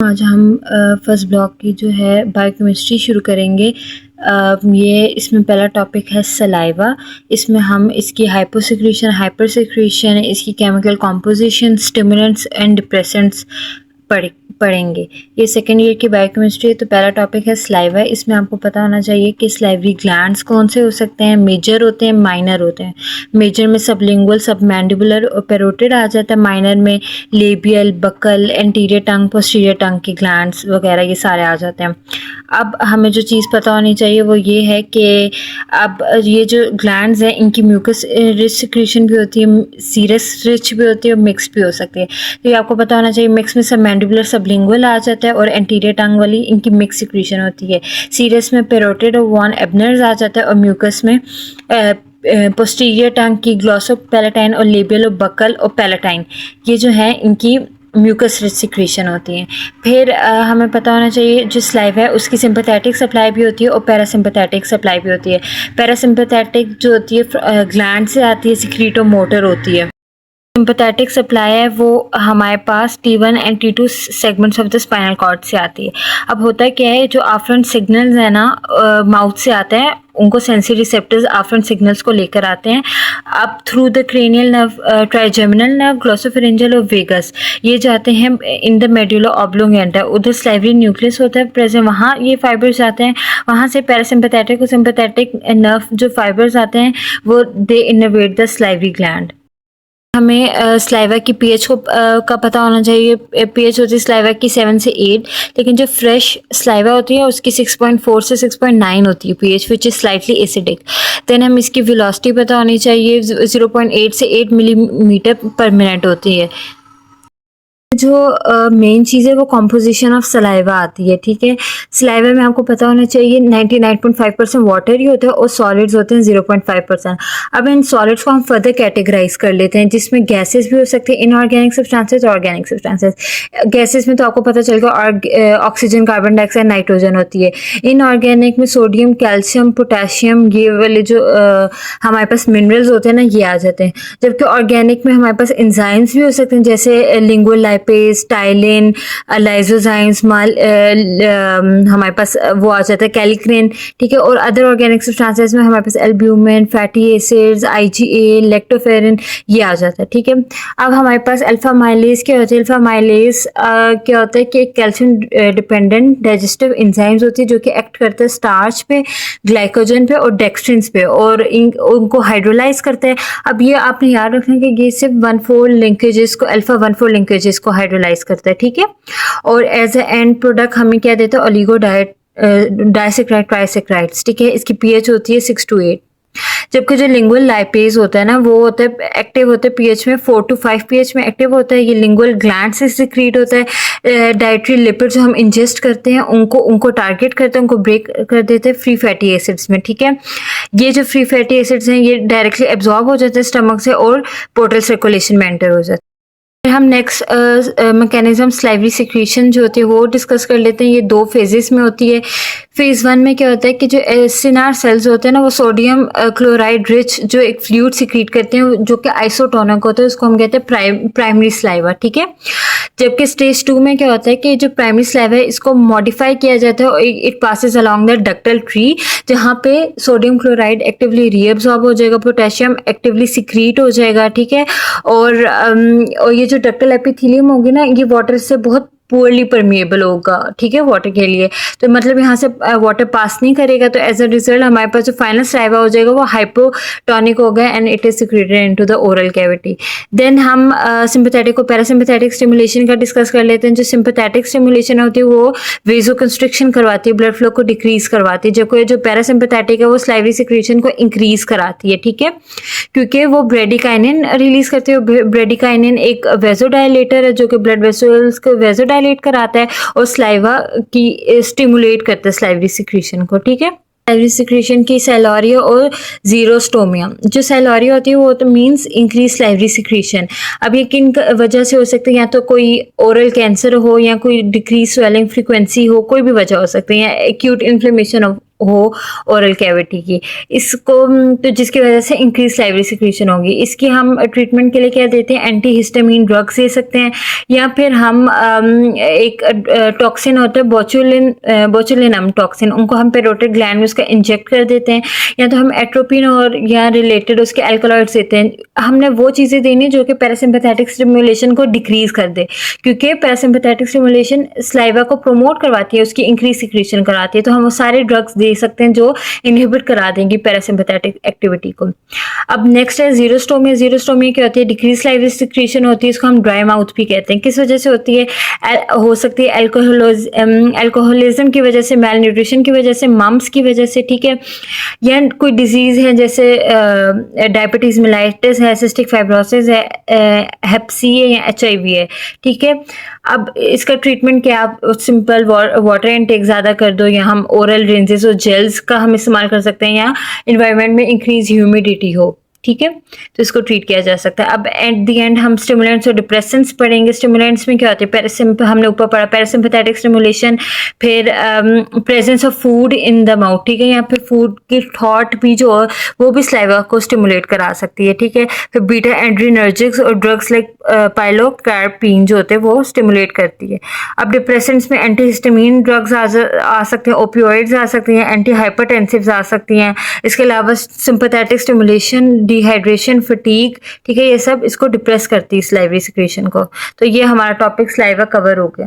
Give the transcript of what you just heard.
आज हम first block की जो है बायोकेमिस्ट्री शुरू करेंगे। ये इसमें पहला टॉपिक है सलाइवा। इसमें हम इसकी हाइपोसेक्रीशन, हाइपर सेक्रीशन, इसकी chemical composition, stimulants and depressants पढ़ेंगे। ये सेकेंड ईयर की बायोकेमिस्ट्री है। तो पहला टॉपिक है सलाइवा। इसमें आपको पता होना चाहिए कि सलाइवरी ग्लैंड्स कौन से हो सकते हैं, मेजर होते हैं, माइनर होते हैं। मेजर में सबलिंगुअल, सबमैंडिबुलर और पेरोटिड आ जाता है। माइनर में लेबियल, बकल, एंटीरियर टंग, पोस्टीरियर टंग की ग्लैंड्स वगैरह ये सारे आ जाते हैं। अब हमें जो चीज़ पता होनी चाहिए वो ये है कि अब ये जो ग्लैंड्स हैं इनकी म्यूकस रिच सिक्रीशन भी होती है, सीरस रिच भी होती है और मिक्स भी हो सकती है। तो ये आपको पता होना चाहिए। मिक्स में सबमैंडिबुलर, सबलिंगुअल आ जाता है और एंटीरियर टंग वाली इनकी मिक्स सिक्रीशन होती है। सीरस में पेरोटिड और वॉन एबनर्स आ जाता है और म्यूकस में पोस्टीरियर टंग की ग्लॉसोपैलेटाइन और लेबियल और बकल और पैलेटाइन ये जो है इनकी म्यूकस रिच सिक्रीशन होती है। फिर हमें पता होना चाहिए जो स्लाइव है उसकी सिंपैथेटिक सप्लाई भी होती है और पैरासिम्पैथेटिक सप्लाई भी होती है। पैरासिम्पैथेटिक जो होती है ग्लैंड से आती है, सिक्रीटो मोटर होती है। सिंपैथेटिक सप्लाई है वो हमारे पास T1 and T2 segments of the spinal cord से आती है। अब होता क्या है, जो आफ्रेंट सिग्नल्स है ना माउथ से आते हैं, उनको सेंसरी रिसेप्टर्स आफ्रेंट सिग्नल्स को लेकर आते हैं। अब through the cranial nerve, trigeminal nerve, glossopharyngeal और वेगस ये जाते हैं इन द मेडुला ऑब्लोंगेंटा। उधर स्लाइवरी न्यूक्लियस होता है प्रेजेंट, वहाँ ये फाइबर्स आते हैं। वहाँ से पैरासिम्पैथेटिक और सिंपैथेटिक नर्व जो फाइबर्स आते हैं वो दे इनर्वेट द स्लाइवरी ग्लैंड। हमें स्लाइवा की पीएच को का पता होना चाहिए। पीएच होती है स्लाइवा की 7 से 8, लेकिन जो फ्रेश स्लाइवा होती है उसकी 6.4 से 6.9 होती है pH, which is slightly acidic. देन हम इसकी वेलोसिटी पता होनी चाहिए, 0.8 से 8 मिलीमीटर पर मिनट होती है। जो मेन चीज़ है वो कॉम्पोजिशन ऑफ सलाइवा आती है। ठीक है, सलाइवा में आपको पता होना चाहिए 99.5% वाटर ही होता है और सॉलिड्स होते हैं 0.5%। अब इन सॉलिड्स को हम फर्दर कैटेगराइज कर लेते हैं, जिसमें गैसेस भी हो सकते हैं, inorganic substances, organic substances. Gases में तो आपको पता चल गया ऑक्सीजन, कार्बन डाइऑक्साइड, नाइट्रोजन होती है। इनऑर्गेनिक में सोडियम, कैल्शियम, पोटेशियम ये वाले जो हमारे पास मिनरल्स होते हैं ना ये आ जाते हैं। जबकि ऑर्गेनिक में हमारे पास एंजाइम्स भी हो सकते हैं, जैसे लिंगुअल लाइपेज, टाइलिन, लाइसोजाइम्स, हमारे पास वो आ जाता है कैलिक्रेन। ठीक है, और अदर ऑर्गेनिक सब्सटेंसेस में हमारे पास albumin, fatty acids, IgA, lactoferrin ये आ जाता है। ठीक है, अब हमारे पास अल्फा माइलेज क्या होता है। अल्फा माइलेज क्या होता है कि कैल्शियम डिपेंडेंट डाइजेस्टिव एंजाइम्स होती है जो कि एक्ट करते हैं स्टार्च पे, ग्लाइकोजन पे और डेक्स्ट्रिन्स पे और उनको हाइड्रोलाइज करते हैं। अब ये आपने याद रखना कि ये सिर्फ 1,4 लिंकेजेस को, अल्फा 1,4 लिंकेजेस को हाइड्रोलाइज करता है। ठीक है, और एज ए एंड प्रोडक्ट हमें क्या देता है, ओलिगो डाइसेक्राइड ट्राइसेक्राइड्स। ठीक है, इसकी पीएच होती है 6 to 8। जबकि जो लिंगुअल लाइपेज होता है ना वो होता है एक्टिव होता है पीएच में 4 to 5 पीएच में एक्टिव होता है। ये लिंगुअल ग्लैंड से सिक्रीट होता है। डाइटरी लिपिड जो हम इंजेस्ट करते हैं उनको टारगेट करते हैं, उनको ब्रेक कर देते हैं फ्री फैटी एसिड्स में। ठीक है, ये जो फ्री फैटी एसिड्स हैं ये डायरेक्टली एब्जॉर्ब हो जाते हैं स्टमक से और पोर्टल सर्कुलेशन में एंटर हो जाते हैं। हम नेक्स्ट मैकेनिज्म स्लाइवरी सिक्रीशन जो होती है वो डिस्कस कर लेते हैं। ये 2 फेजेस में होती है। फेज 1 में क्या होता है कि जो सिनार सेल्स होते हैं ना वो सोडियम क्लोराइड रिच जो एक फ्लूइड सिक्रीट करते हैं जो कि आइसोटोनिक होता है, उसको हम कहते हैं प्राइमरी स्लाइवा। ठीक है, जबकि स्टेज 2 में क्या होता है कि जो प्राइमरी स्लाइवा है इसको मॉडिफाई किया जाता है और it passes along the ductal tree, जहाँ पे सोडियम क्लोराइड एक्टिवली रीअब्सॉर्ब हो जाएगा, पोटेशियम एक्टिवली सिक्रीट हो जाएगा। ठीक है, और ये जो डक्टल एपिथेलियम होगी ना ये वाटर से बहुत पुअरली परमिएबल होगा। ठीक है, वाटर के लिए, तो मतलब यहाँ से वाटर पास नहीं करेगा, तो एज अ रिजल्ट हमारे पास जो फाइनल स्लाइवा हो जाएगा वो हाइपोटोनिक होगा and it is secreted into the oral cavity. Then हम सिंपैथेटिक और पैरासिम्पैथेटिक स्टिमुलेशन का डिस्कस कर लेते हैं। जो सिंपैथेटिक स्टिमुलेशन होती है वो वेजो कंस्ट्रिक्शन करवाती है, ब्लड फ्लो को डिक्रीज करवाती है, जबकि जो पैरासिम्पैथेटिक है वो स्लाइवरी सिक्रीशन को इंक्रीज कराती है। ठीक है, क्योंकि वो ब्रेडिकाइनिन रिलीज करते हैं। ब्रेडिकाइनिन एक वेजोडायलेटर है जो कि ब्लड वेसल्स को वेजोडायलेट कराता है और स्लाइवा की स्टिमुलेट करता है स्लाइवरी सिक्रीशन को। ठीक है, स्लाइवरी सिक्रीशन की सेलोरिया और जीरोस्टोमिया। जो सेलोरिया होती है वो तो मींस इंक्रीज स्लाइवरी सिक्रीशन। अब ये किन वजह से हो सकती है, या तो कोई ओरल कैंसर हो या कोई डिक्रीज स्वेलिंग फ्रीक्वेंसी हो, कोई भी वजह हो सकती है, या एक्यूट इन्फ्लेमेशन ऑफ हो ओरल कैविटी की, इसको तो जिसकी वजह से इंक्रीज सलाइवरी सिक्रीशन होगी। इसकी हम ट्रीटमेंट के लिए क्या देते हैं, एंटी हिस्टामिन ड्रग्स दे सकते हैं, या फिर हम एक टॉक्सिन होता है बोचुलिनम टॉक्सिन, उनको हम पेरोटिड ग्लैंड में उसका इंजेक्ट कर देते हैं, या तो हम एट्रोपिन और या रिलेटेड उसके एल्कलॉइड्स देते हैं। हमने वो चीज़ें देनी जो कि पैरासिम्पैथेटिक स्टिमुलेशन को डिक्रीज कर दे, क्योंकि पैरासिम्पैथेटिक स्टिमुलेशन स्लाइवा को प्रमोट करवाती है, उसकी इंक्रीज सिक्रीशन कराती है, तो हम वो सारे ड्रग्स दे सकते हैं जो इनहिबिट करा देंगी पैरासिम्पैथेटिक एक्टिविटी को। अब नेक्स्ट है जीरोस्टोमिया। जीरोस्टोमिया क्या होती है, डिक्रीज सलाइवरी सिक्रीशन होती है, इसको हम ड्राई माउथ भी कहते हैं। किस वजह से होती है, हो सकती है अल्कोहलिज्म की वजह से, मैल न्यूट्रिशन की वजह से, मम्स की वजह से, ठीक है, या कोई डिजीज है जैसे डायबिटीज मेलाइटिस है, सिस्टिक फाइब्रोसिस है, हेप सी है या HIV है, ठीक है। अब इसका ट्रीटमेंट क्या, आप सिंपल वाटर इनटेक ज़्यादा कर दो, या हम ओरल रेंजेस और जेल्स का हम इस्तेमाल कर सकते हैं, या इन्वायरमेंट में इंक्रीज ह्यूमिडिटी हो, ठीक है, तो इसको ट्रीट किया जा सकता है। अब एट द एंड हम स्टिमुलेंट्स और डिप्रेसेंट्स पढ़ेंगे। स्टिमुलेंट्स में क्या होते हैं, हमने ऊपर पढ़ा पैरासिम्पैथेटिक स्टिमुलेशन, फिर presence of food in the mouth, ठीक है, या फिर फूड की थॉट भी जो वो भी स्लाइवा को स्टिमुलेट करा सकती है, ठीक है। फिर बीटा एड्रीनर्जिक्स और ड्रग्स लाइक पाइलोकार्पिन जो होते हैं वो स्टिमुलेट करती है। अब डिप्रेसेंट्स में एंटीहिस्टामिन ड्रग्स आ सकते हैं, ओपियोइड्स आ सकती हैं, एंटी हाइपरटेंसिव्स आ सकती हैं। इसके अलावा सिंपैथेटिक स्टिमुलेशन, डिहाइड्रेशन, फटीग, ठीक है, ये सब इसको डिप्रेस करती है स्लाइवरी सिक्रीशन को। तो ये हमारा टॉपिक स्लाइवा कवर हो गया।